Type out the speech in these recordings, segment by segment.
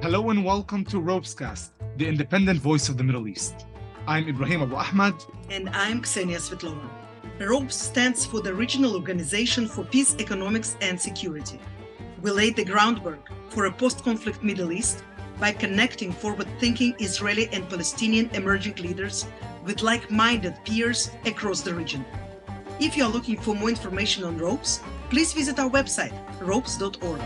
Hello and welcome to ROPEScast, the independent voice of the Middle East. I'm Ibrahim Ahmad. And I'm Ksenia Svetlova. ROPES stands for the Regional Organization for Peace, Economics and Security. We laid the groundwork for a post-conflict Middle East by connecting forward-thinking Israeli and Palestinian emerging leaders with like-minded peers across the region. If you are looking for more information on ROPES, please visit our website, ropes.org.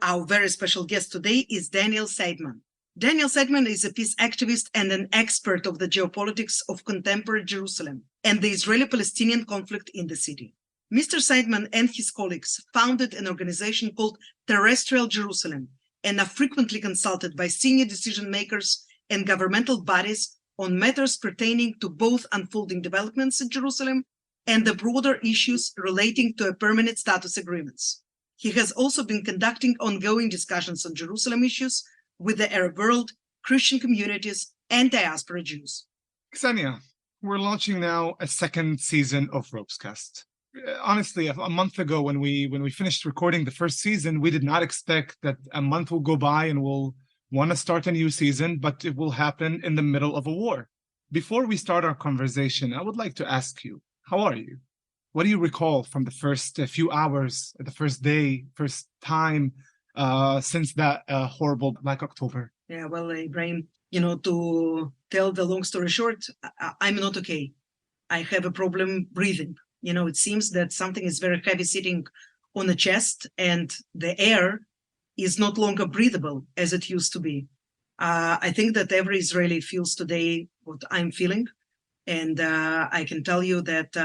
Our very special guest today is Daniel Seidemann. Daniel Seidemann is a peace activist and an expert of the geopolitics of contemporary Jerusalem and the Israeli-Palestinian conflict in the city. Mr. Seidemann and his colleagues founded an organization called Terrestrial Jerusalem and are frequently consulted by senior decision makers and governmental bodies on matters pertaining to both unfolding developments in Jerusalem and the broader issues relating to a permanent status agreements. He has also been conducting ongoing discussions on Jerusalem issues with the Arab world, Christian communities, and diaspora Jews. Ksenia, we're launching now a second season of ROPEScast. Honestly, a month ago when we finished recording the first season, we did not expect that a month will go by and we'll want to start a new season, but it will happen in the middle of a war. Before we start our conversation, I would like to ask you, how are you? What do you recall from the first few hours, the first day, first time since that horrible Black October? Yeah, well, Ibrahim, to tell the long story short, I'm not okay. I have a problem breathing. It seems that something is very heavy sitting on the chest and the air is not longer breathable as it used to be. I think that every Israeli feels today what I'm feeling. And I can tell you that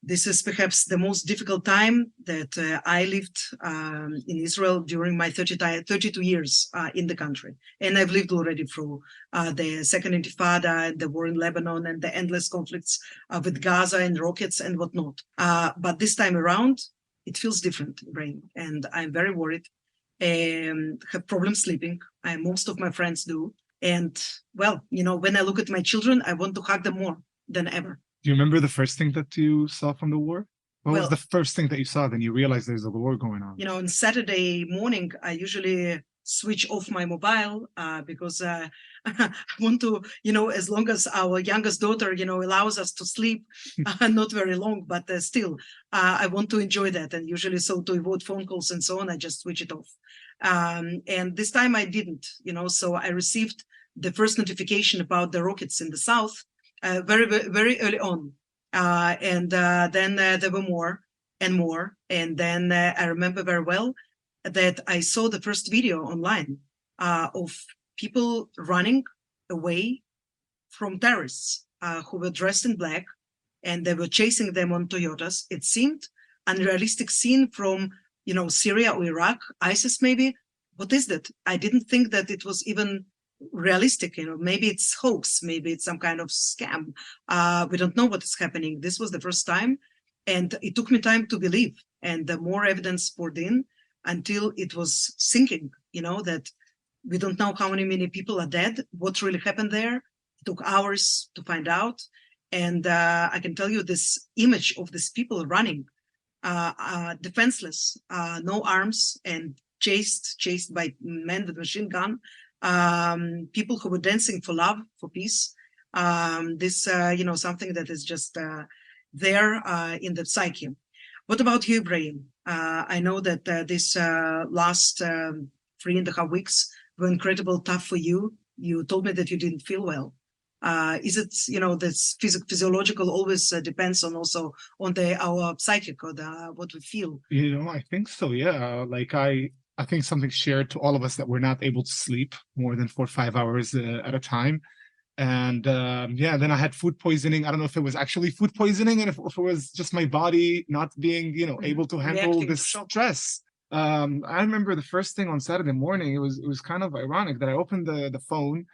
this is perhaps the most difficult time that I lived in Israel during my 32 years in the country. And I've lived already through the Second Intifada, the war in Lebanon, and the endless conflicts with Gaza and rockets and whatnot. But this time around, it feels different, Ibrahim, and I'm very worried. Have problems sleeping. Most of my friends do. And, well, when I look at my children, I want to hug them more than ever. Do you remember the first thing that you saw from the war? What was the first thing that you saw? Then you realized there's a war going on. On Saturday morning, I usually switch off my mobile because I want to, as long as our youngest daughter, allows us to sleep, not very long, but still, I want to enjoy that. And usually so to avoid phone calls and so on, I just switch it off. And this time I didn't, so I received the first notification about the rockets in the south very, very early on. And then there were more and more. And then I remember very well that I saw the first video online of people running away from terrorists who were dressed in black, and they were chasing them on Toyotas. It seemed unrealistic scene from, Syria or Iraq, ISIS maybe. What is that? I didn't think that it was even realistic. Maybe it's hoax, maybe it's some kind of scam. We don't know what is happening. This was the first time, and it took me time to believe. And the more evidence poured in until it was sinking, that we don't know how many people are dead, what really happened there. It took hours to find out. And I can tell you this image of these people running, defenseless, no arms, and chased by men with machine gun, people who were dancing for love, for peace. This, something that is just there in the psyche. What about you, Ibrahim? I know that this last 3.5 weeks were incredibly tough for you. You told me that you didn't feel well. Is it, this physiological always depends on also on our psychic or what we feel? I think so, yeah. I think something shared to all of us that we're not able to sleep more than 4 or 5 hours at a time. And then I had food poisoning. I don't know if it was actually food poisoning and if it was just my body not being, able to handle this stress. I remember the first thing on Saturday morning, it was kind of ironic that I opened the phone,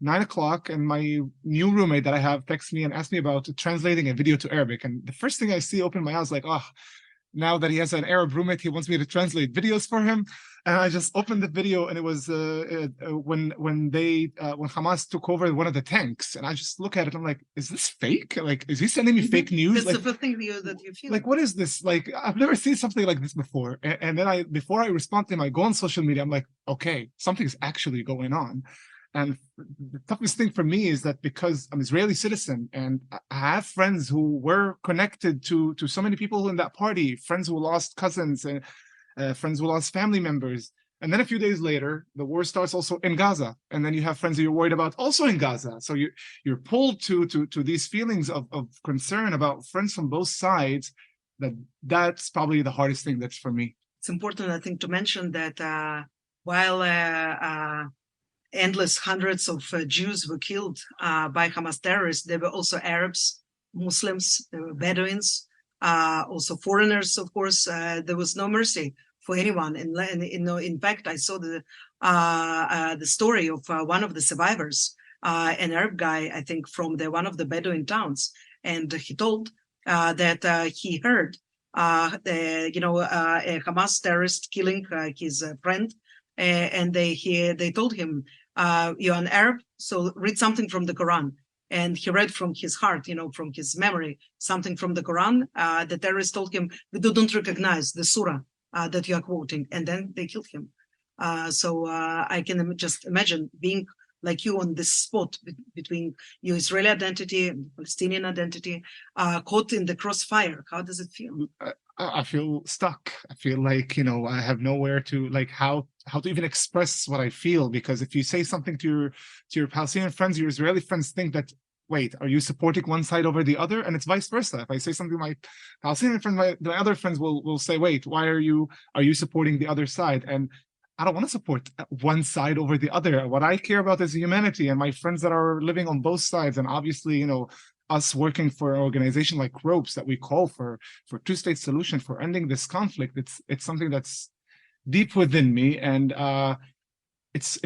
9 o'clock, and my new roommate that I have texted me and asked me about translating a video to Arabic. And the first thing I see, open my eyes like, now that he has an Arab roommate, he wants me to translate videos for him. And I just opened the video, and it was when Hamas took over one of the tanks, and I just look at it. I'm like, is this fake? Like, is he sending me fake news? That's Like, the first thing that you feel. like, what is this? Like, I've never seen something like this before. And then before I respond to him, I go on social media. I'm like, okay, something's actually going on. And the toughest thing for me is that because I'm Israeli citizen and I have friends who were connected to so many people in that party, friends who lost cousins and friends who lost family members. And then a few days later, the war starts also in Gaza. And then you have friends that you're worried about also in Gaza. So you're pulled to these feelings of concern about friends from both sides. That's probably the hardest thing that's for me. It's important, I think, to mention that while endless hundreds of Jews were killed by Hamas terrorists, there were also Arabs, Muslims, there were Bedouins, also foreigners, of course. There was no mercy for anyone. In fact, I saw the story of one of the survivors, an Arab guy, I think, from one of the Bedouin towns, and he told that he heard a Hamas terrorist killing his friend, and they told him, "You're an Arab, so read something from the Quran." And he read from his heart, from his memory, something from the Quran. The terrorist told him, "We don't recognize the surah that you are quoting," and then they killed him. So I can just imagine being like you on this spot between your Israeli identity and Palestinian identity, caught in the crossfire. How does it feel? I feel stuck. I feel like, I have nowhere to, like, how to even express what I feel, because if you say something to your Palestinian friends, your Israeli friends think that, wait, are you supporting one side over the other? And it's vice versa. If I say something to my Palestinian friends, my other friends will say, wait, why are you supporting the other side? And I don't want to support one side over the other. What I care about is humanity and my friends that are living on both sides. And obviously, us working for an organization like ROPES that we call for two-state solution, for ending this conflict. It's something that's deep within me, and it's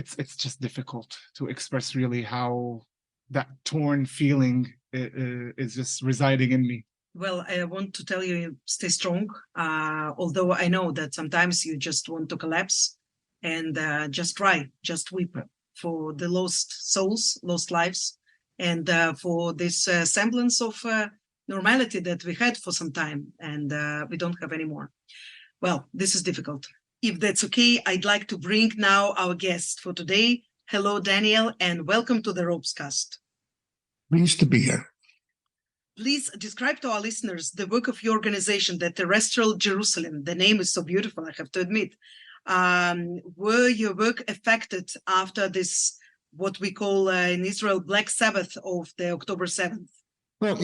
just difficult to express really how that torn feeling is just residing in me. Well, I want to tell you, stay strong. Although I know that sometimes you just want to collapse, and just weep for the lost souls, lost lives, and for this semblance of normality that we had for some time, and we don't have anymore. Well, this is difficult. If that's okay, I'd like to bring now our guest for today. Hello, Daniel, and welcome to the ROPEScast. Pleased to be here. Please describe to our listeners the work of your organization, the Terrestrial Jerusalem. The name is so beautiful, I have to admit. Were your work affected after this, what we call in Israel, Black Sabbath of the October 7th? Well,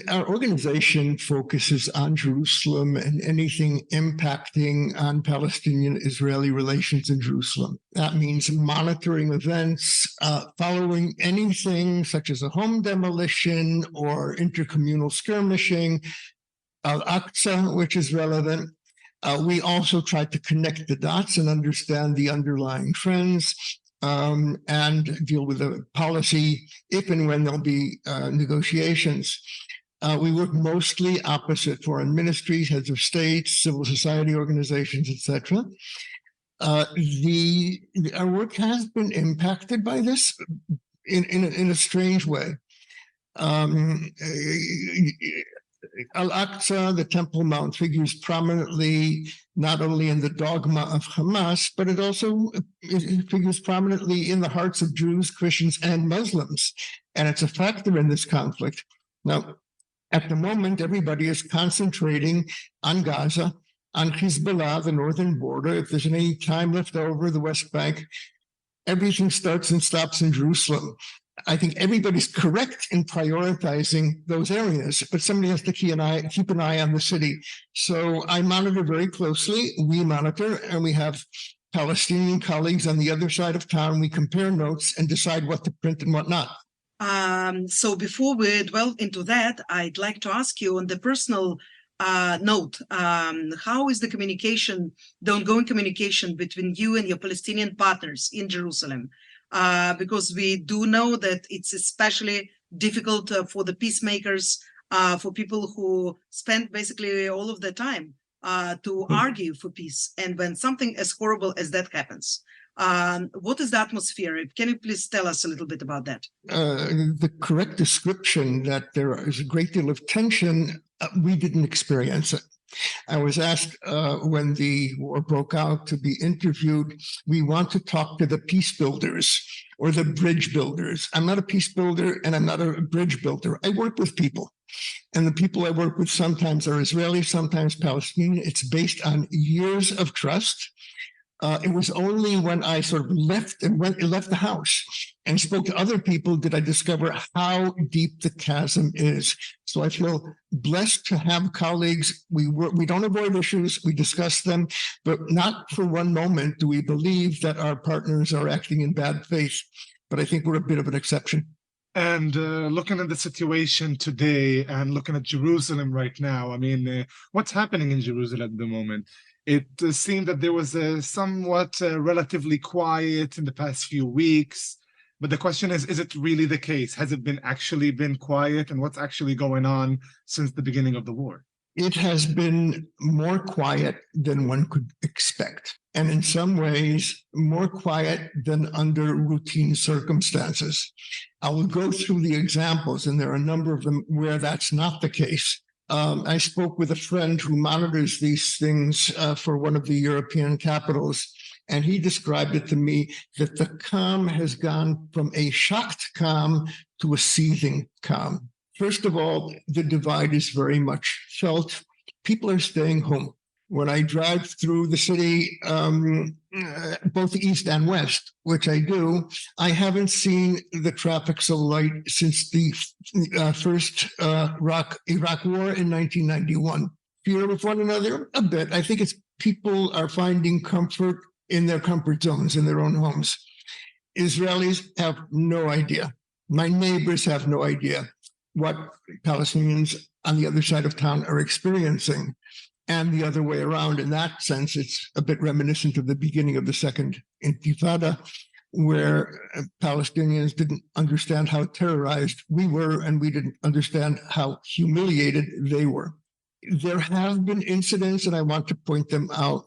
our organization focuses on Jerusalem and anything impacting on Palestinian-Israeli relations in Jerusalem. That means monitoring events, following anything such as a home demolition or intercommunal skirmishing, Al-Aqsa, which is relevant. We also try to connect the dots and understand the underlying trends, and deal with the policy if and when there'll be negotiations. We work mostly opposite foreign ministries, heads of states, civil society organizations, etc. Our work has been impacted by this in a strange way. Al-Aqsa, the Temple Mount, figures prominently not only in the dogma of Hamas, but it also figures prominently in the hearts of Jews, Christians, and Muslims. And it's a factor in this conflict. Now, at the moment, everybody is concentrating on Gaza, on Hezbollah, the northern border. If there's any time left over, the West Bank, everything starts and stops in Jerusalem. I think everybody's correct in prioritizing those areas, but somebody has to keep an eye on the city. So I monitor very closely. We monitor, and we have Palestinian colleagues on the other side of town. We compare notes and decide what to print and what not. So before we delve into that, I'd like to ask you on the personal note, how is the ongoing communication between you and your Palestinian partners in Jerusalem? Because we do know that it's especially difficult for the peacemakers, for people who spend basically all of their time to argue for peace. And when something as horrible as that happens, what is the atmosphere? Can you please tell us a little bit about that? The correct description that there is a great deal of tension, we didn't experience it. I was asked when the war broke out to be interviewed, we want to talk to the peace builders or the bridge builders. I'm not a peace builder and I'm not a bridge builder. I work with people. And the people I work with sometimes are Israeli, sometimes Palestinian. It's based on years of trust. It was only when I sort of left the house and spoke to other people did I discover how deep the chasm is. So I feel blessed to have colleagues. We don't avoid issues, we discuss them, but not for one moment do we believe that our partners are acting in bad faith. But I think we're a bit of an exception. And looking at the situation today and looking at Jerusalem right now, I mean, what's happening in Jerusalem at the moment? It seemed that there was a somewhat relatively quiet in the past few weeks. But the question is it really the case? Has it actually been quiet? And what's actually going on since the beginning of the war? It has been more quiet than one could expect. And in some ways, more quiet than under routine circumstances. I will go through the examples, and there are a number of them where that's not the case. I spoke with a friend who monitors these things for one of the European capitals, and he described it to me that the calm has gone from a shocked calm to a seething calm. First of all, the divide is very much felt. People are staying home. When I drive through the city, both east and west, which I do, I haven't seen the traffic so light since the first Iraq War in 1991. Fear with one another a bit. I think it's people are finding comfort in their comfort zones in their own homes. Israelis have no idea. My neighbors have no idea what Palestinians on the other side of town are experiencing. And the other way around. In that sense, it's a bit reminiscent of the beginning of the Second Intifada, where Palestinians didn't understand how terrorized we were, and we didn't understand how humiliated they were. There have been incidents, and I want to point them out.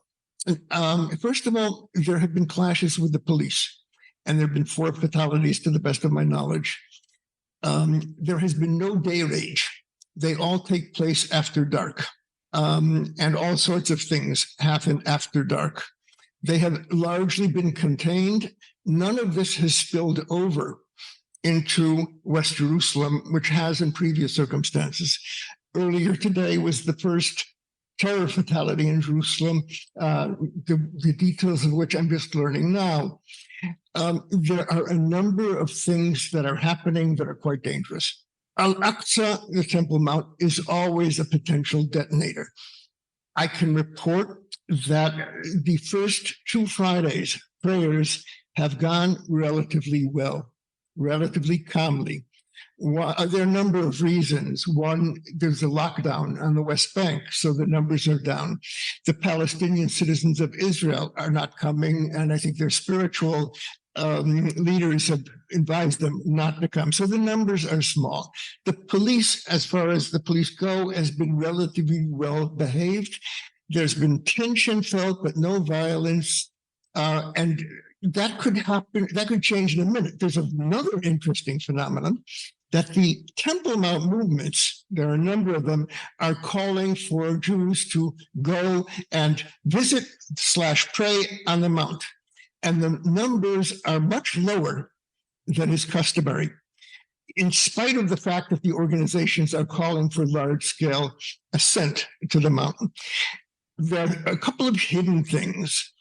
First of all, there have been clashes with the police, and there have been 4 fatalities to the best of my knowledge. There has been no day rage. They all take place after dark. And all sorts of things happen after dark. They have largely been contained. None of this has spilled over into West Jerusalem, which has in previous circumstances. Earlier today was the first terror fatality in Jerusalem, the details of which I'm just learning now. There are a number of things that are happening that are quite dangerous. Al-Aqsa, the Temple Mount, is always a potential detonator. I can report that the first 2 Fridays, prayers have gone relatively well, relatively calmly. There are a number of reasons. One, there's a lockdown on the West Bank, so the numbers are down. The Palestinian citizens of Israel are not coming, and I think their spiritual leaders have advised them not to come. So the numbers are small. The police, as far as the police go, has been relatively well behaved. There's been tension felt, but no violence. And that could happen, that could change in a minute. There's another interesting phenomenon that the Temple Mount movements, there are a number of them, are calling for Jews to go and visit / pray on the Mount. And the numbers are much lower than is customary, in spite of the fact that the organizations are calling for large-scale ascent to the mountain. There are a couple of hidden things.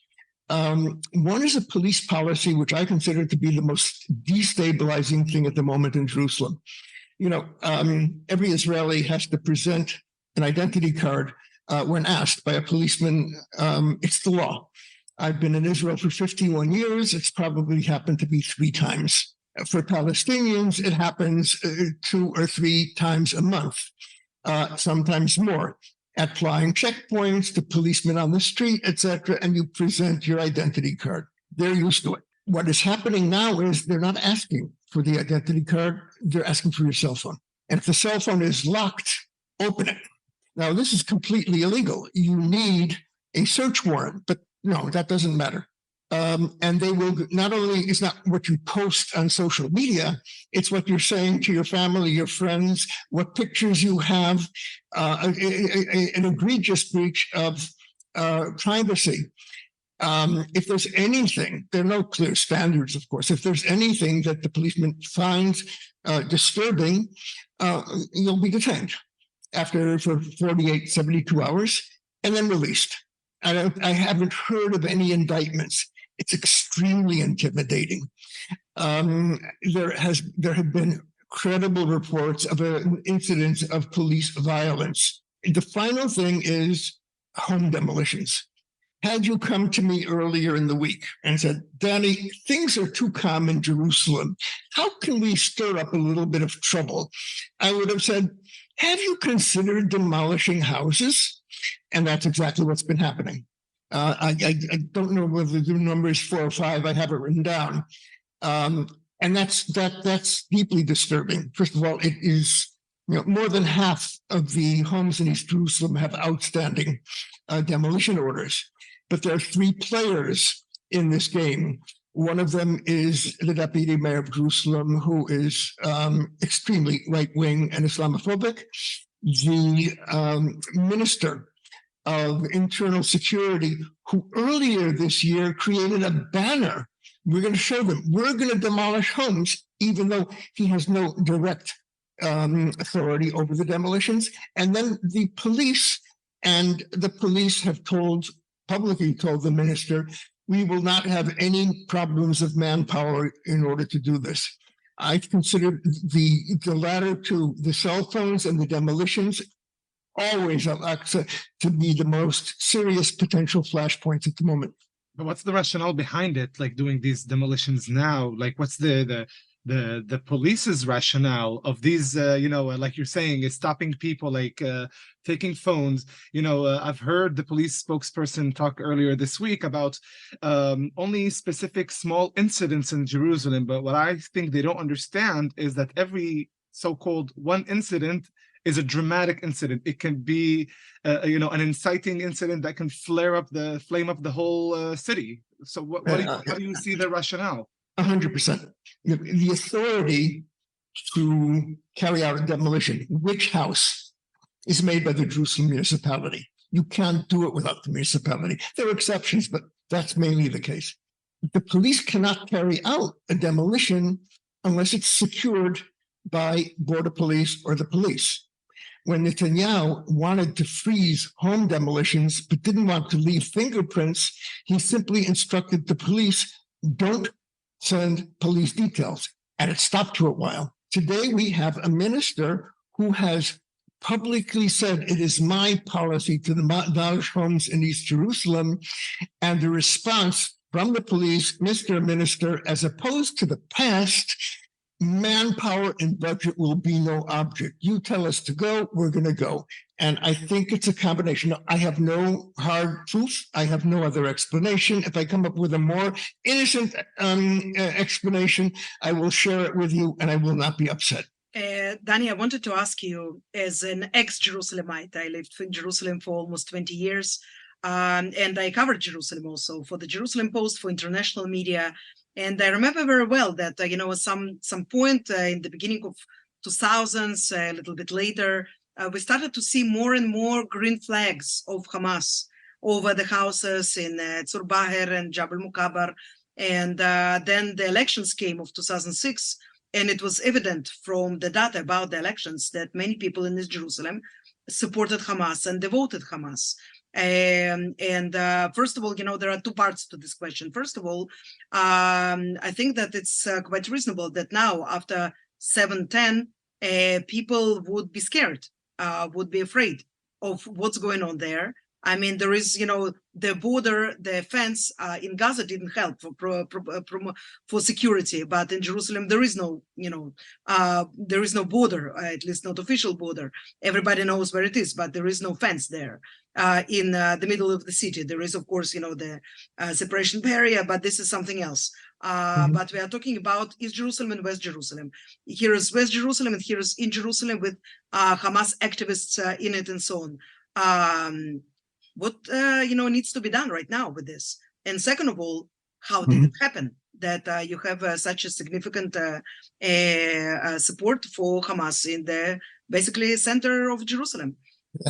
One is a police policy, which I consider to be the most destabilizing thing at the moment in Jerusalem. You know, every Israeli has to present an identity card when asked by a policeman. It's the law. I've been in Israel for 51 years. It's probably happened to be 3 times. For Palestinians, it happens 2 or 3 times a month, sometimes more, at flying checkpoints, to policemen on the street, etc., and you present your identity card. They're used to it. What is happening now is they're not asking for the identity card. They're asking for your cell phone. And if the cell phone is locked, open it. Now, this is completely illegal. You need a search warrant, but no, that doesn't matter. And they will not only, it's not what you post on social media, it's what you're saying to your family, your friends, what pictures you have, an egregious breach of privacy. If there's anything, there are no clear standards, of course. If there's anything that the policeman finds disturbing, you'll be detained for 48, 72 hours and then released. I haven't heard of any indictments. It's extremely intimidating. There have been credible reports of an incident of police violence. The final thing is home demolitions. Had you come to me earlier in the week and said, Danny, things are too calm in Jerusalem. How can we stir up a little bit of trouble? I would have said, have you considered demolishing houses? And that's exactly what's been happening. I don't know whether the number is 4 or 5. I have it written down. And that's deeply disturbing. First of all, it is more than half of the homes in East Jerusalem have outstanding demolition orders. But there are 3 players in this game. One of them is the deputy mayor of Jerusalem, who is extremely right-wing and Islamophobic. The minister of internal security, who earlier this year created a banner. We're going to show them, we're going to demolish homes, even though he has no direct authority over the demolitions. And then the police have publicly told the minister, we will not have any problems of manpower in order to do this. I consider the latter two, the cell phones and the demolitions, always to be the most serious potential flashpoints at the moment. But what's the rationale behind it, like doing these demolitions now? Like, what's the police's rationale of these, like you're saying, is stopping people, like taking phones. I've heard the police spokesperson talk earlier this week about only specific small incidents in Jerusalem. But what I think they don't understand is that every so-called one incident is a dramatic incident. It can be, an inciting incident that can flame up the whole city. So how do you see the rationale? 100%. The authority to carry out a demolition, which house, is made by the Jerusalem municipality. You can't do it without the municipality. There are exceptions, but that's mainly the case. The police cannot carry out a demolition unless it's secured by border police or the police. When Netanyahu wanted to freeze home demolitions but didn't want to leave fingerprints, he simply instructed the police, don't send police details. And it stopped for a while. Today, we have a minister who has publicly said, it is my policy to demolish homes in East Jerusalem. And the response from the police, Mr. Minister, as opposed to the past, manpower and budget will be no object. You tell us to go, we're going to go. And I think it's a combination. I have no hard proof. I have no other explanation. If I come up with a more innocent explanation, I will share it with you and I will not be upset. Danny, I wanted to ask you, as an ex-Jerusalemite, I lived in Jerusalem for almost 20 years, and I covered Jerusalem also for the Jerusalem Post, for international media. And I remember very well that, some point in the beginning of 2000s, a little bit later, we started to see more and more green flags of Hamas over the houses in Tzur Baher and Jabal Mukabar. And then the elections came of 2006, and it was evident from the data about the elections that many people in East Jerusalem supported Hamas and devoted Hamas. First of all, there are 2 parts to this question. First of all, I think that it's quite reasonable that now, after 7/10, people would be scared, would be afraid of what's going on there. I mean, there is, the border, the fence in Gaza didn't help for security, but in Jerusalem there is no, there is no border, at least not official border. Everybody knows where it is, but there is no fence there. In the middle of the city, there is, of course, the separation barrier, but this is something else. But we are talking about East Jerusalem and West Jerusalem. Here is West Jerusalem, and here is in Jerusalem with Hamas activists in it and so on. What needs to be done right now with this? And second of all, how did it happen that you have such a significant support for Hamas in the basically center of Jerusalem?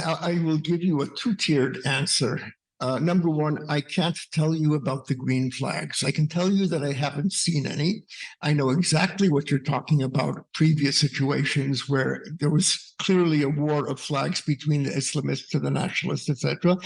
I will give you a two-tiered answer. Number one, I can't tell you about the green flags. I can tell you that I haven't seen any. I know exactly what you're talking about, previous situations where there was clearly a war of flags between the Islamists and the nationalists, etc.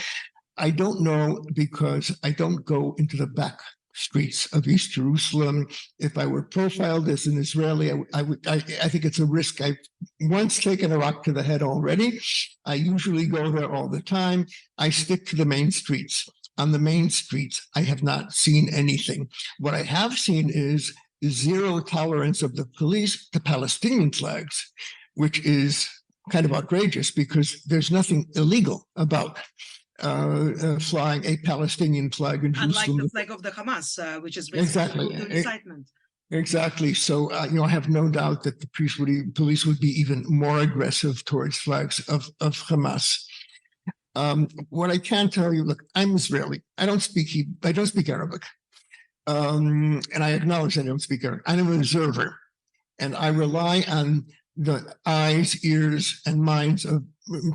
I don't know because I don't go into the back streets of East Jerusalem. If I were profiled as an Israeli, I think it's a risk. I've once taken a rock to the head already. I usually go there all the time. I stick to the main streets. On the main streets, I have not seen anything. What I have seen is zero tolerance of the police to Palestinian flags, which is kind of outrageous because there's nothing illegal about flying a Palestinian flag in Jerusalem. Unlike the flag of the Hamas, which is basically incitement. Exactly. So, I have no doubt that the police would be even more aggressive towards flags of Hamas. What I can tell you, look, I'm Israeli. I don't speak Arabic. And I acknowledge I don't speak Arabic. I'm an observer, and I rely on the eyes, ears, and minds of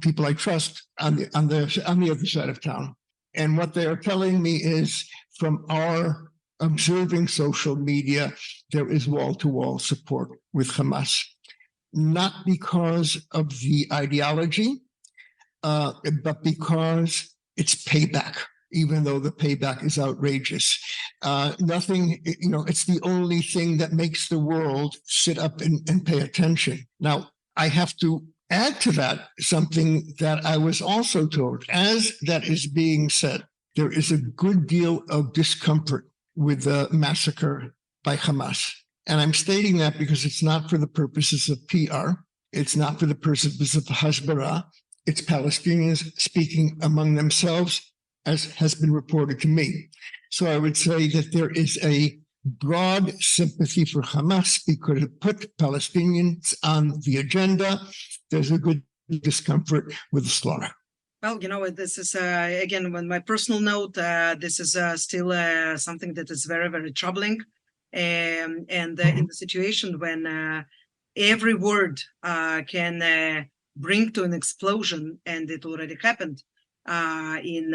people I trust on the other side of town. And what they are telling me is, from our observing social media, there is wall-to-wall support with Hamas, not because of the ideology, but because it's payback. Even though the payback is outrageous. Nothing, it's the only thing that makes the world sit up and pay attention. Now, I have to add to that something that I was also told. As that is being said, there is a good deal of discomfort with the massacre by Hamas. And I'm stating that because it's not for the purposes of PR. It's not for the purposes of Hasbara. It's Palestinians speaking among themselves, as has been reported to me. So I would say that there is a broad sympathy for Hamas because it put Palestinians on the agenda. There's a good discomfort with the slaughter. Well, this is, again, on my personal note, this is still something that is very, very troubling. And in the situation when every word can bring to an explosion, and it already happened, in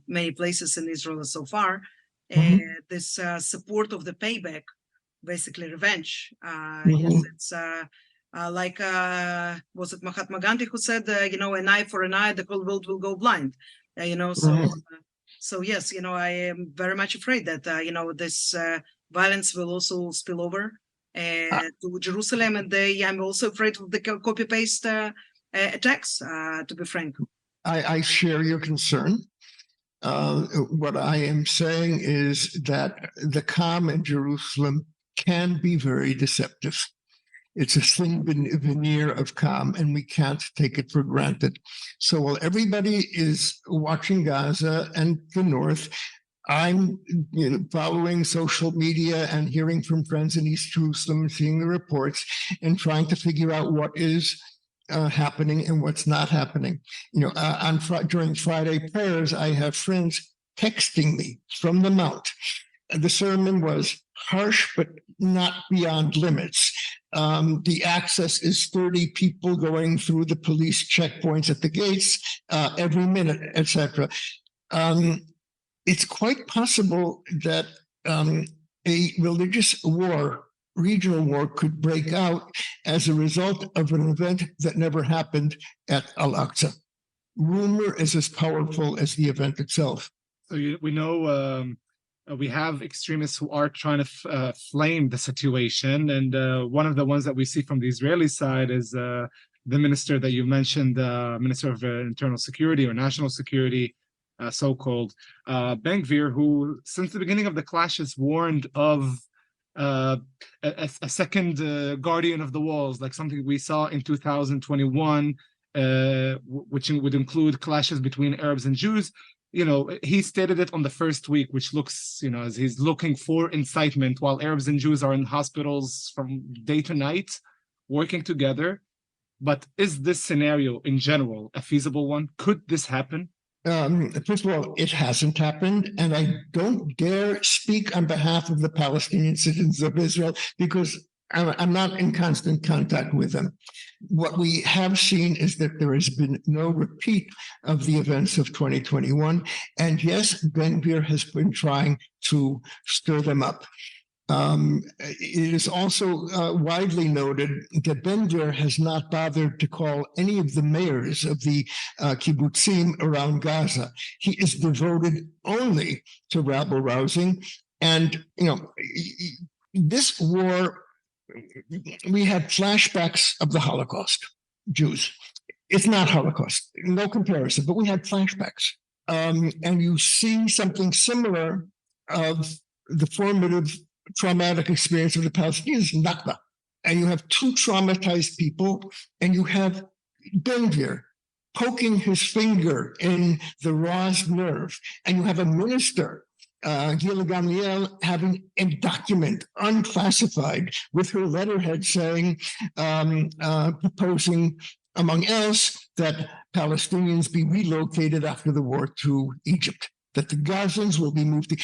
many places in Israel so far, this support of the payback, basically revenge. Yes, it's like, was it Mahatma Gandhi who said, an eye for an eye, the whole world will go blind. So yes, I am very much afraid that, this violence will also spill over to Jerusalem. And I'm also afraid of the copy-paste attacks, to be frank. I share your concern. What I am saying is that the calm in Jerusalem can be very deceptive. It's a thin veneer of calm, and we can't take it for granted. So while everybody is watching Gaza and the north, I'm following social media and hearing from friends in East Jerusalem, seeing the reports, and trying to figure out what is happening and what's not happening. During Friday prayers, I have friends texting me from the Mount. The sermon was harsh, but not beyond limits. The access is 30 people going through the police checkpoints at the gates every minute, etc. It's quite possible that a religious war, regional war, could break out as a result of an event that never happened at Al-Aqsa. Rumor is as powerful as the event itself. So we know we have extremists who are trying to flame the situation. And one of the ones that we see from the Israeli side is the minister that you mentioned, Minister of Internal Security or National Security, so-called Ben Gvir, who since the beginning of the clashes warned of a second guardian of the walls, like something we saw in 2021, which would include clashes between Arabs and Jews. He stated it on the first week, which looks, as he's looking for incitement while Arabs and Jews are in hospitals from day to night, working together. But is this scenario in general a feasible one? Could this happen? First of all, it hasn't happened, and I don't dare speak on behalf of the Palestinian citizens of Israel because I'm not in constant contact with them. What we have seen is that there has been no repeat of the events of 2021. And yes, Ben Gvir has been trying to stir them up. It is also widely noted that Ben Gvir has not bothered to call any of the mayors of the kibbutzim around Gaza. He is devoted only to rabble-rousing. And, this war, we had flashbacks of the Holocaust, Jews. It's not Holocaust, no comparison, but we had flashbacks. And you see something similar of the formative traumatic experience of the Palestinians, Nakba. And you have two traumatized people, and you have Ben Gvir poking his finger in the raw's nerve, and you have a minister, Gila Gamliel, having a document unclassified with her letterhead saying, proposing, among else, that Palestinians be relocated after the war to Egypt, that the Gazans will be moved to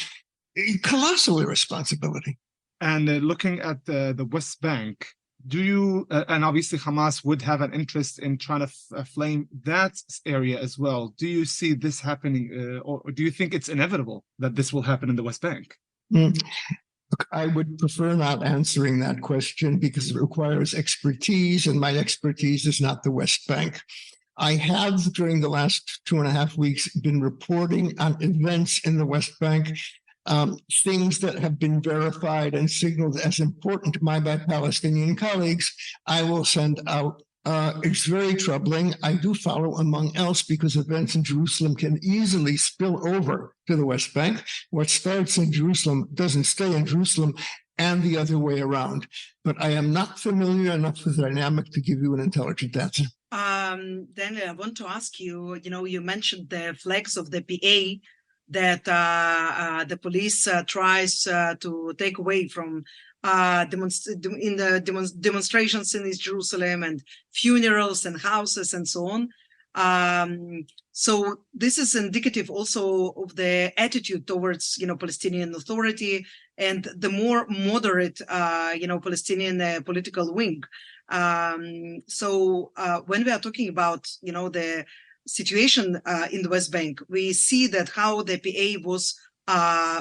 colossal irresponsibility. And looking at the West Bank, do you, and obviously Hamas would have an interest in trying to flame that area as well. Do you see this happening, or do you think it's inevitable that this will happen in the West Bank? Look, I would prefer not answering that question because it requires expertise, and my expertise is not the West Bank. I have, during the last 2.5 weeks, been reporting on events in the West Bank, things that have been verified and signaled as important to my Palestinian colleagues. I will send out. It's very troubling. I do follow, among else, because events in Jerusalem can easily spill over to the West Bank. What starts in Jerusalem doesn't stay in Jerusalem, and the other way around. But I am not familiar enough with the dynamic to give you an intelligent answer. Daniel, I want to ask you, you mentioned the flags of the PA that the police tries to take away from demonstrations in East Jerusalem and funerals and houses and so on. So this is indicative also of the attitude towards, Palestinian Authority and the more moderate, Palestinian political wing. So when we are talking about, the situation in the West Bank, we see that how the PA was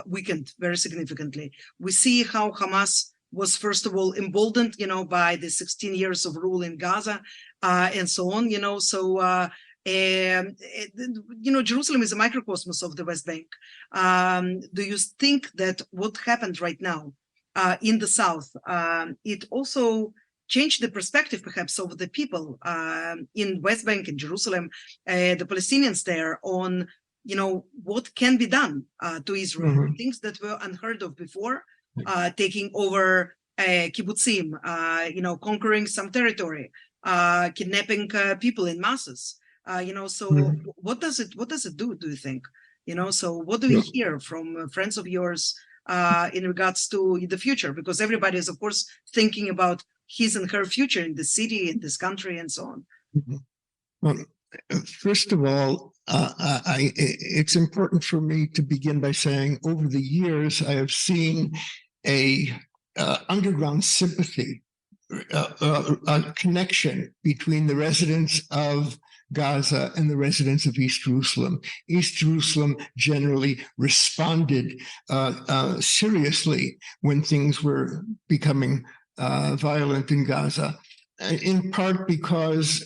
weakened very significantly. We see how Hamas was, first of all, emboldened, by the 16 years of rule in Gaza and so on, So, Jerusalem is a microcosmos of the West Bank. Do you think that what happened right now in the South, it also changed the perspective, perhaps, of the people in West Bank, in Jerusalem, the Palestinians there, on, what can be done to Israel, things that were unheard of before, taking over kibbutzim, conquering some territory, kidnapping people in masses, So what does it do you think? So what do you hear from friends of yours in regards to the future? Because everybody is, of course, thinking about his and her future in the city, in this country, and so on. Well, first of all, it's important for me to begin by saying, over the years, I have seen a underground sympathy, a connection between the residents of Gaza and the residents of East Jerusalem. East Jerusalem generally responded seriously when things were becoming violent in Gaza, in part because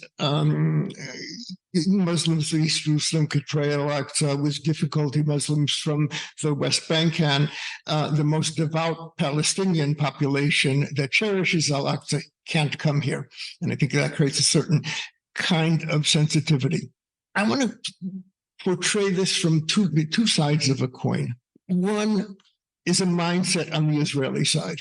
Muslims of East Jerusalem could pray Al-Aqsa with difficulty. Muslims from the West Bank can. The most devout Palestinian population that cherishes Al-Aqsa can't come here. And I think that creates a certain kind of sensitivity. I want to portray this from two sides of a coin. One is a mindset on the Israeli side.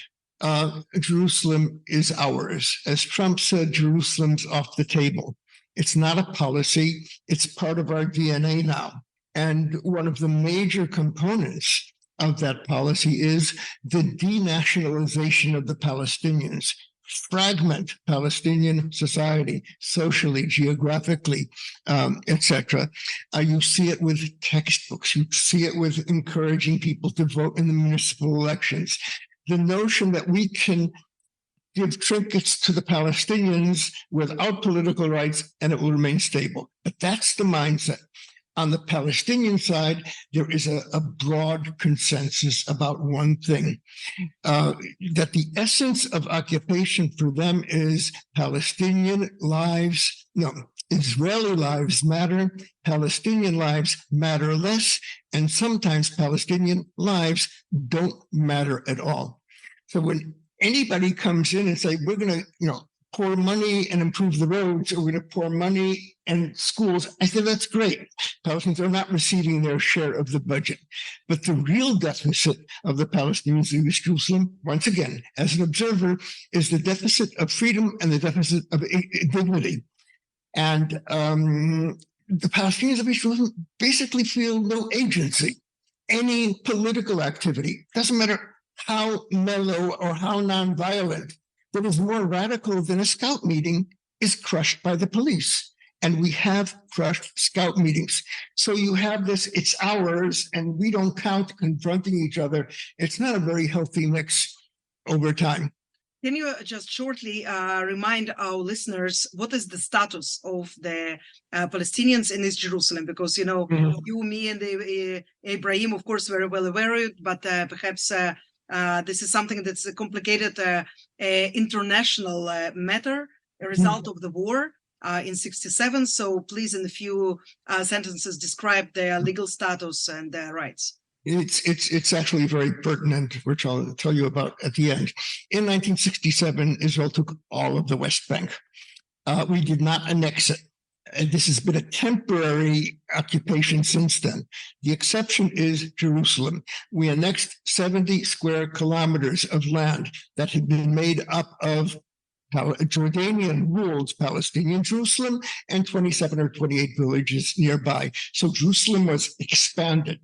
Jerusalem is ours. As Trump said, Jerusalem's off the table. It's not a policy. It's part of our DNA now. And one of the major components of that policy is the denationalization of the Palestinians, fragment Palestinian society socially, geographically, etc. You see it with textbooks. You see it with encouraging people to vote in the municipal elections. The notion that we can give trinkets to the Palestinians without political rights and it will remain stable. But that's the mindset. On the Palestinian side, there is a broad consensus about one thing, that the essence of occupation for them is Israeli lives matter, Palestinian lives matter less, and sometimes Palestinian lives don't matter at all. So when anybody comes in and say, we're going to, pour money and improve the roads, or we're going to pour money and schools, I say that's great. Palestinians are not receiving their share of the budget. But the real deficit of the Palestinians in East Jerusalem, once again, as an observer, is the deficit of freedom and the deficit of dignity. And the Palestinians of East Jerusalem basically feel no agency. Any political activity, doesn't matter how mellow or how nonviolent, that is more radical than a scout meeting is crushed by the police. And we have crushed scout meetings. So you have this, it's ours, and we don't count confronting each other. It's not a very healthy mix over time. Can you just shortly remind our listeners what is the status of the Palestinians in East Jerusalem? Because, you, me, and Ibrahim, of course, very well aware of it, but perhaps this is something that's a complicated international matter, a result of the war in 1967. So please, in a few sentences, describe their legal status and their rights. It's actually very pertinent, which I'll tell you about at the end. In 1967, Israel took all of the West Bank. We did not annex it. This has been a temporary occupation since then. The exception is Jerusalem. We annexed 70 square kilometers of land that had been made up of Jordanian-ruled Palestinian Jerusalem and 27 or 28 villages nearby. So Jerusalem was expanded.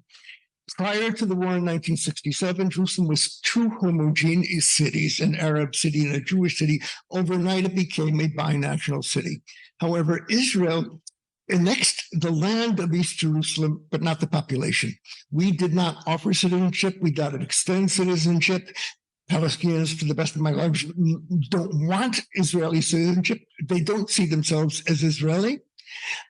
Prior to the war in 1967, Jerusalem was two homogeneous cities, an Arab city and a Jewish city. Overnight, it became a binational city. However, Israel annexed the land of East Jerusalem, but not the population. We did not offer citizenship. We did not extend citizenship. Palestinians, to the best of my knowledge, don't want Israeli citizenship. They don't see themselves as Israeli.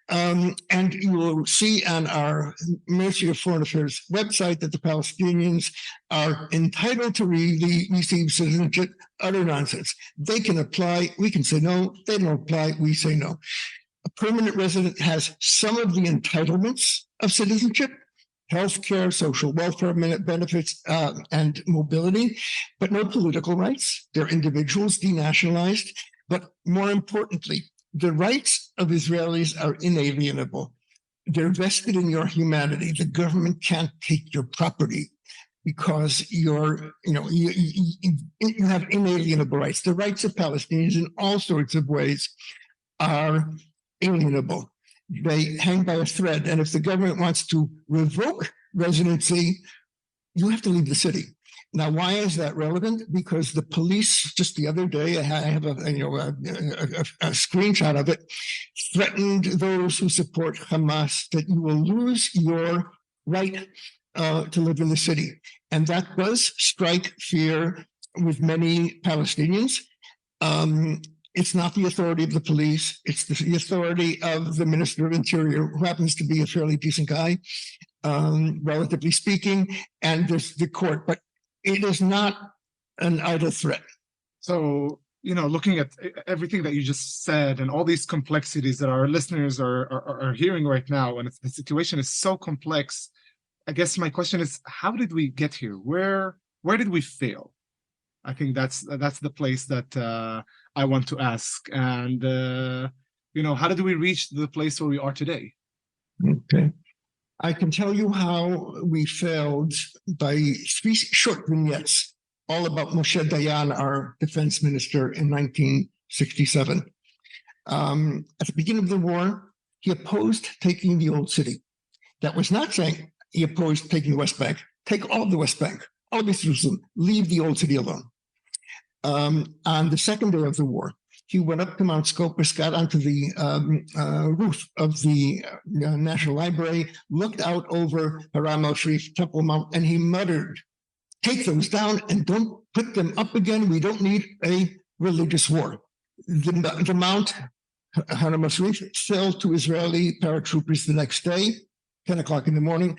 And you will see on our Ministry of Foreign Affairs website that the Palestinians are entitled to receive citizenship. Utter nonsense. They can apply. We can say no. They don't apply. We say no. A permanent resident has some of the entitlements of citizenship, healthcare, social welfare benefits, and mobility, but no political rights. They're individuals, denationalized. But more importantly, the rights of Israelis are inalienable. They're vested in your humanity. The government can't take your property because you have inalienable rights. The rights of Palestinians in all sorts of ways are alienable. They hang by a thread. And if the government wants to revoke residency, you have to leave the city. Now, why is that relevant? Because the police, just the other day, I have a screenshot of it, threatened those who support Hamas that you will lose your right to live in the city. And that does strike fear with many Palestinians. It's not the authority of the police. It's the authority of the Minister of Interior, who happens to be a fairly decent guy, relatively speaking, and there's the court. But it is not an idle threat. So, looking at everything that you just said and all these complexities that our listeners are hearing right now, and the situation is so complex, I guess my question is, how did we get here? Where did we fail? I think that's the place that I want to ask. And, how did we reach the place where we are today? Okay. I can tell you how we failed by 3 short vignettes, all about Moshe Dayan, our defense minister in 1967. At the beginning of the war, he opposed taking the old city. That was not saying he opposed taking the West Bank. Take all of the West Bank, all of East Jerusalem, leave the old city alone. On the second day of the war, he went up to Mount Scopus, got onto the roof of the National Library, looked out over Haram al-Sharif, Temple Mount, and he muttered, "Take those down and don't put them up again. We don't need a religious war." The Mount, Haram al-Sharif, fell to Israeli paratroopers the next day, 10 o'clock in the morning.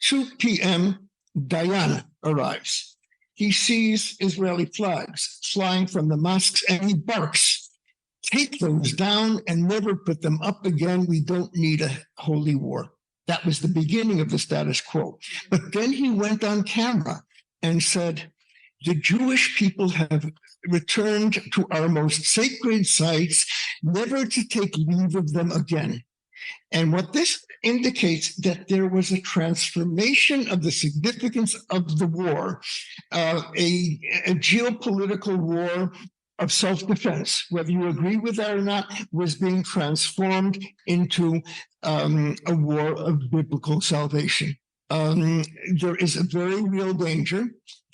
2 p.m., Dayan arrives. He sees Israeli flags flying from the mosques and he barks, "Take those down and never put them up again. We don't need a holy war." That was the beginning of the status quo. But then he went on camera and said, "The Jewish people have returned to our most sacred sites, never to take leave of them again." And what this indicates that there was a transformation of the significance of the war, a geopolitical war of self-defense, whether you agree with that or not, was being transformed into a war of biblical salvation. There is a very real danger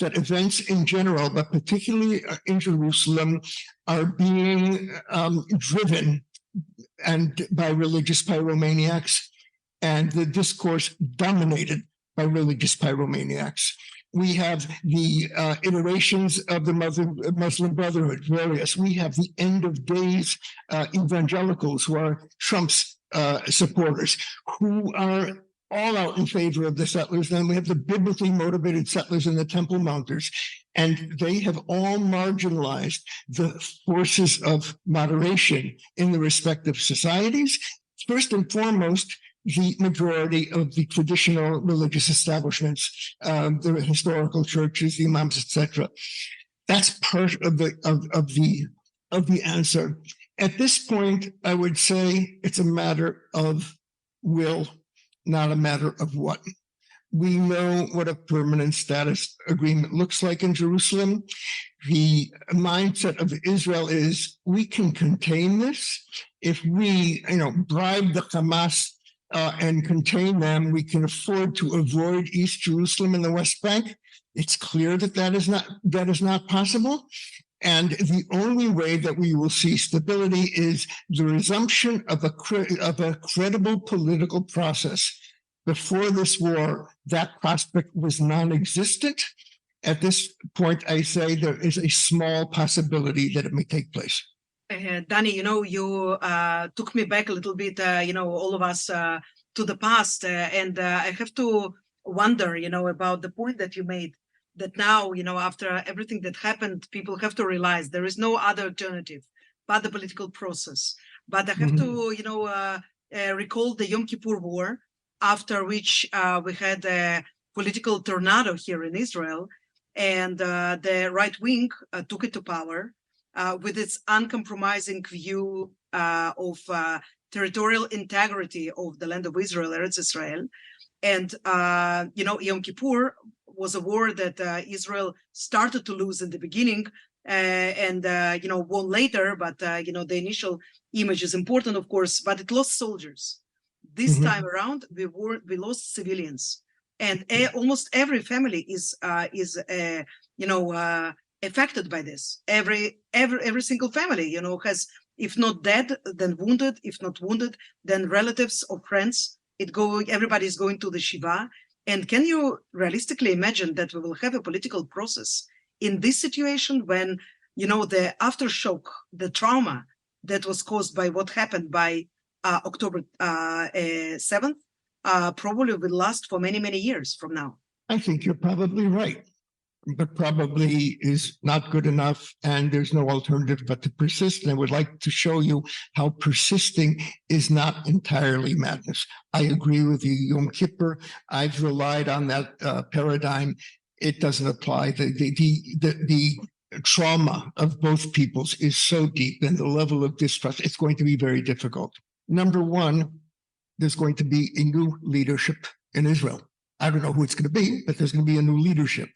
that events in general, but particularly in Jerusalem, are being driven and by religious pyromaniacs, and the discourse dominated by religious pyromaniacs. We have the iterations of the Muslim Brotherhood, various. We have the end of days evangelicals who are Trump's supporters, who are all out in favor of the settlers. Then we have the biblically motivated settlers and the Temple Mounters, and they have all marginalized the forces of moderation in the respective societies. First and foremost, the majority of the traditional religious establishments, the historical churches, the imams, etc. That's part of the answer. At this point, I would say it's a matter of will, not a matter of what. We know what a permanent status agreement looks like in Jerusalem. The mindset of Israel is we can contain this. If we, bribe the Hamas and contain them, we can afford to avoid East Jerusalem and the West Bank. It's clear that that is not possible. And the only way that we will see stability is the resumption of a credible political process. Before this war, that prospect was non-existent. At this point, I say there is a small possibility that it may take place. Danny, you took me back a little bit, all of us to the past. And I have to wonder, about the point that you made, that now, after everything that happened, people have to realize there is no other alternative but the political process. But I have to, recall the Yom Kippur War, after which we had a political tornado here in Israel, and the right wing took it to power with its uncompromising view of territorial integrity of the land of Israel, Eretz Israel. And, Yom Kippur was a war that Israel started to lose in the beginning and won later. But, the initial image is important, of course, but it lost soldiers. This time around, we lost civilians, and almost every family is affected by this. Every single family, has, if not dead, then wounded. If not wounded, then relatives or friends. Everybody is going to the Shiva. And can you realistically imagine that we will have a political process in this situation when, the aftershock, the trauma that was caused by what happened by October 7th, probably will last for many, many years from now? I think you're probably right, but probably is not good enough, and there's no alternative but to persist. And I would like to show you how persisting is not entirely madness. I agree with you, Yom Kippur. I've relied on that paradigm. It doesn't apply. The trauma of both peoples is so deep, and the level of distrust, it's going to be very difficult. Number one, there's going to be a new leadership in Israel. I don't know who it's going to be, but there's going to be a new leadership.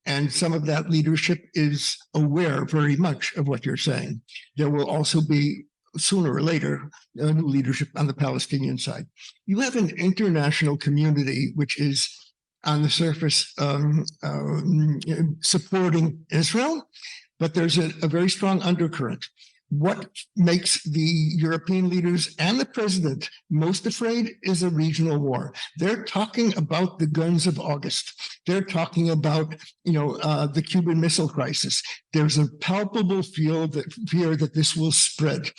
And some of that leadership is aware very much of what you're saying. There will also be, sooner or later, a new leadership on the Palestinian side. You have an international community which is on the surface supporting Israel, but there's a very strong undercurrent. What makes the European leaders and the president most afraid is a regional war. They're talking about the guns of August. They're talking about, the Cuban Missile Crisis. There's a palpable fear that this will spread.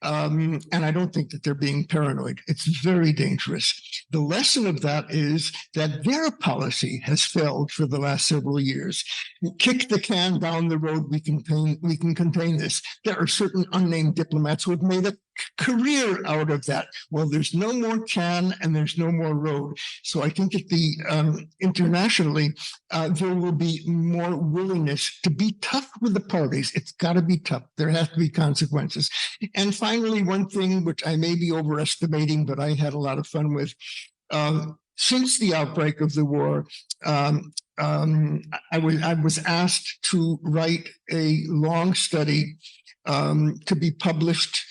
And I don't think that they're being paranoid. It's very dangerous. The lesson of that is that their policy has failed for the last several years. Kick the can down the road, we can contain this. There are certain unnamed diplomats who have made a career out of that. Well, there's no more can and there's no more road. So I think that internationally, there will be more willingness to be tough with the parties. It's got to be tough. There has to be consequences. And finally, one thing which I may be overestimating, but I had a lot of fun with, since the outbreak of the war, I was asked to write a long study to be published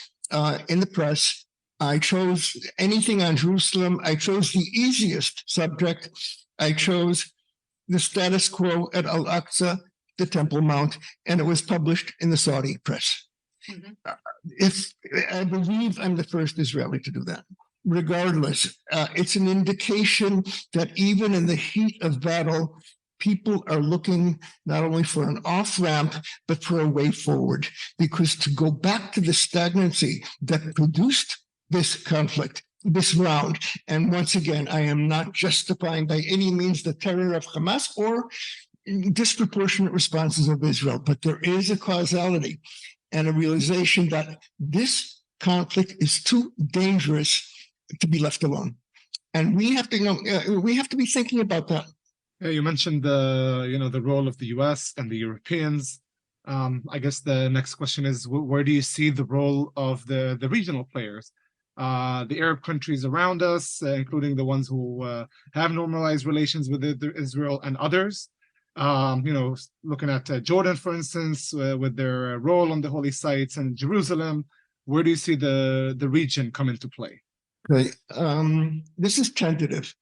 in the press. I chose anything on Jerusalem. I chose the easiest subject. I chose the status quo at Al-Aqsa, the Temple Mount, and it was published in the Saudi press. Mm-hmm. I believe I'm the first Israeli to do that. Regardless, it's an indication that even in the heat of battle, people are looking not only for an off-ramp, but for a way forward. Because to go back to the stagnancy that produced this conflict, this round, and once again, I am not justifying by any means the terror of Hamas or disproportionate responses of Israel, but there is a causality and a realization that this conflict is too dangerous to be left alone. And we have to be thinking about that. Yeah, you mentioned the role of the U.S. and the Europeans. I guess the next question is, where do you see the role of the regional players, the Arab countries around us, including the ones who have normalized relations with Israel and others? Looking at Jordan, for instance, with their role on the holy sites, and Jerusalem. Where do you see the region come into play? Okay, this is tentative.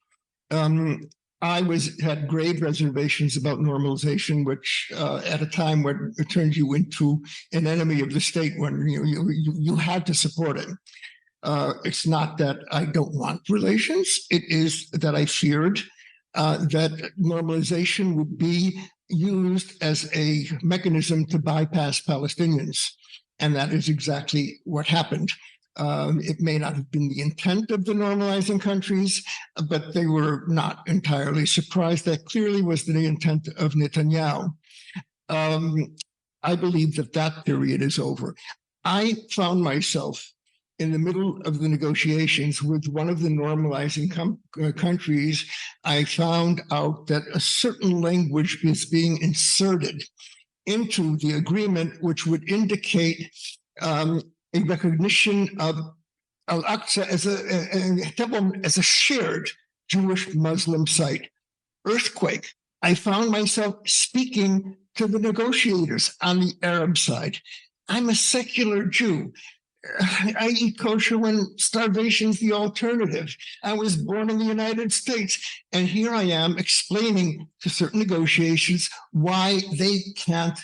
I had grave reservations about normalization, which at a time when it turns you into an enemy of the state, when you had to support it. It's not that I don't want relations. It is that I feared that normalization would be used as a mechanism to bypass Palestinians. And that is exactly what happened. It may not have been the intent of the normalizing countries, but they were not entirely surprised. That clearly was the intent of Netanyahu. I believe that period is over. I found myself in the middle of the negotiations with one of the normalizing countries. I found out that a certain language is being inserted into the agreement, which would indicate a recognition of Al-Aqsa as a shared Jewish-Muslim site. Earthquake. I found myself speaking to the negotiators on the Arab side. I'm a secular Jew. I eat kosher when starvation's the alternative. I was born in the United States, and here I am explaining to certain negotiations why they can't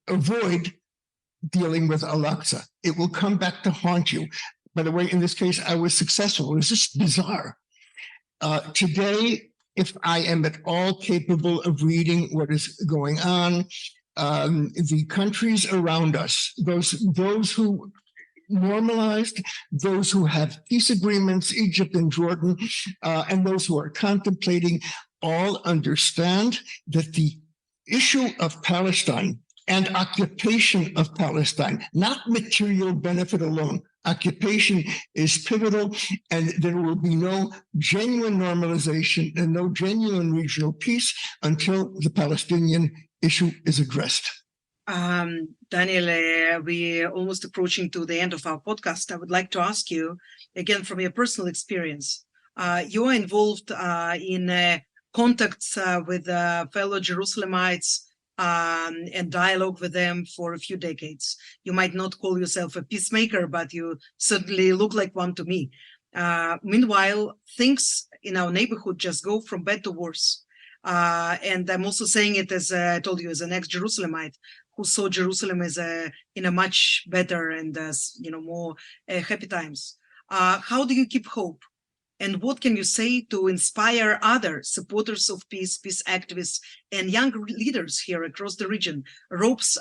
avoid dealing with Al-Aqsa. It will come back to haunt you. By the way, in this case, I was successful. It was just bizarre. Today, if I am at all capable of reading what is going on, the countries around us, those who normalized, those who have peace agreements, Egypt and Jordan, and those who are contemplating, all understand that the issue of Palestine and occupation of Palestine, not material benefit alone, occupation is pivotal, and there will be no genuine normalization and no genuine regional peace until the Palestinian issue is addressed. Daniel, we are almost approaching to the end of our podcast. I would like to ask you, again, from your personal experience, You are involved in contacts with fellow Jerusalemites and dialogue with them for a few decades. You might not call yourself a peacemaker, but you certainly look like one to me. Meanwhile, things in our neighborhood just go from bad to worse. And I'm also saying it, as I told you, as an ex-Jerusalemite who saw Jerusalem as in a much better and more happy times. How do you keep hope? And what can you say to inspire other supporters of peace, peace activists, and young leaders here across the region? ROPES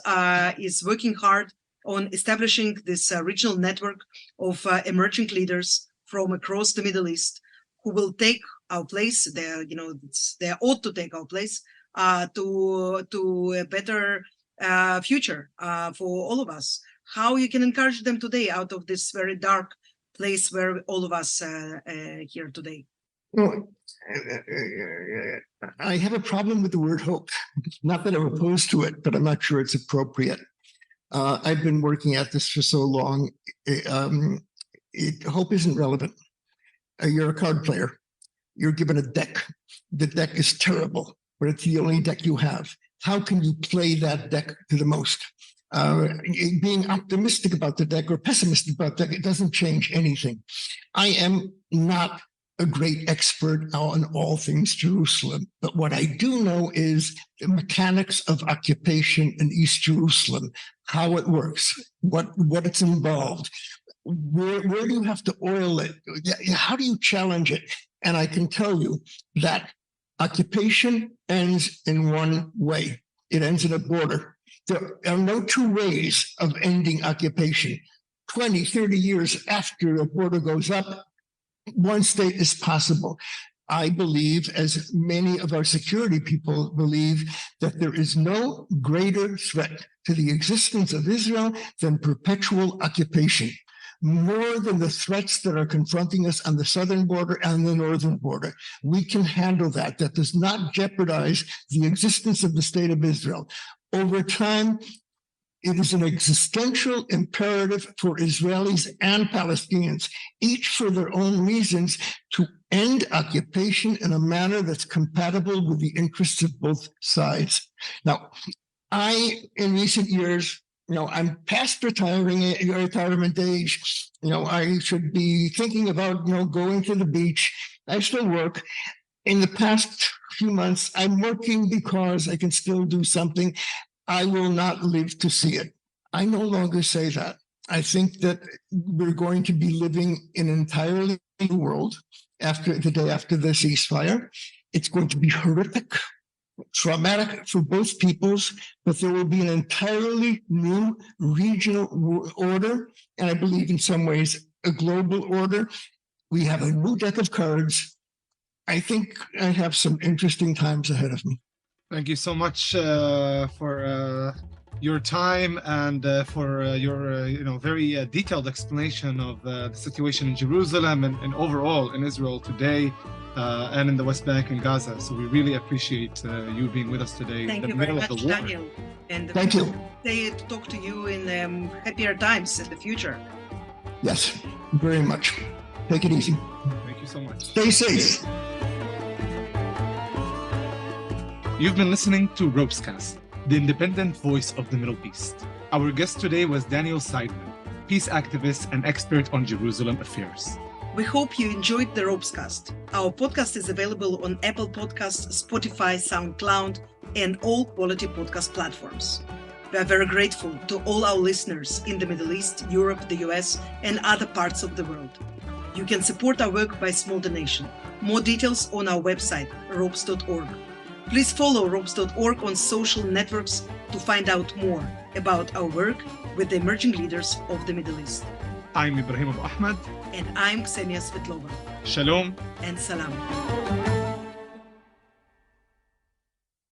is working hard on establishing this regional network of emerging leaders from across the Middle East who will take our place. They ought to take our place to a better future for all of us. How you can encourage them today out of this very dark place where all of us here today? Well, I have a problem with the word hope. Not that I'm opposed to it, but I'm not sure it's appropriate. I've been working at this for so long. Hope isn't relevant. You're a card player. You're given a deck. The deck is terrible, but it's the only deck you have. How can you play that deck to the most? Being optimistic about the deck or pessimistic about the deck, it doesn't change anything. I am not a great expert on all things Jerusalem, but what I do know is the mechanics of occupation in East Jerusalem, how it works, what it's involved, where do you have to oil it, how do you challenge it? And I can tell you that occupation ends in one way. It ends in a border. There are no two ways of ending occupation. 20, 30 years after a border goes up, one state is possible. I believe, as many of our security people believe, that there is no greater threat to the existence of Israel than perpetual occupation, more than the threats that are confronting us on the southern border and the northern border. We can handle that. That does not jeopardize the existence of the state of Israel. Over time, it is an existential imperative for Israelis and Palestinians, each for their own reasons, to end occupation in a manner that's compatible with the interests of both sides. Now, in recent years, I'm past retirement age. I should be thinking about, going to the beach. I still work. In the past few months, I'm working because I can still do something. I will not live to see it. I no longer say that. I think that we're going to be living in an entirely new world after the day after the ceasefire. It's going to be horrific, traumatic for both peoples, but there will be an entirely new regional order, and I believe in some ways a global order. We have a new deck of cards. I think I have some interesting times ahead of me. Thank you so much for your time and for your very detailed explanation of the situation in Jerusalem and overall in Israel today and in the West Bank and Gaza. So we really appreciate you being with us today. Thank in the you very middle much, of the war. Daniel. And Thank you. Stay to talk to you in happier times in the future. Yes, very much. Take it easy. Thank you so much. Stay safe. You've been listening to ROPEScast, the independent voice of the Middle East. Our guest today was Daniel Seidemann, peace activist and expert on Jerusalem affairs. We hope you enjoyed the ROPEScast. Our podcast is available on Apple Podcasts, Spotify, SoundCloud, and all quality podcast platforms. We are very grateful to all our listeners in the Middle East, Europe, the US, and other parts of the world. You can support our work by small donation. More details on our website, ropes.org. Please follow ropes.org on social networks to find out more about our work with the emerging leaders of the Middle East. I'm Ibrahim of Ahmad. And I'm Ksenia Svetlova. Shalom and salam.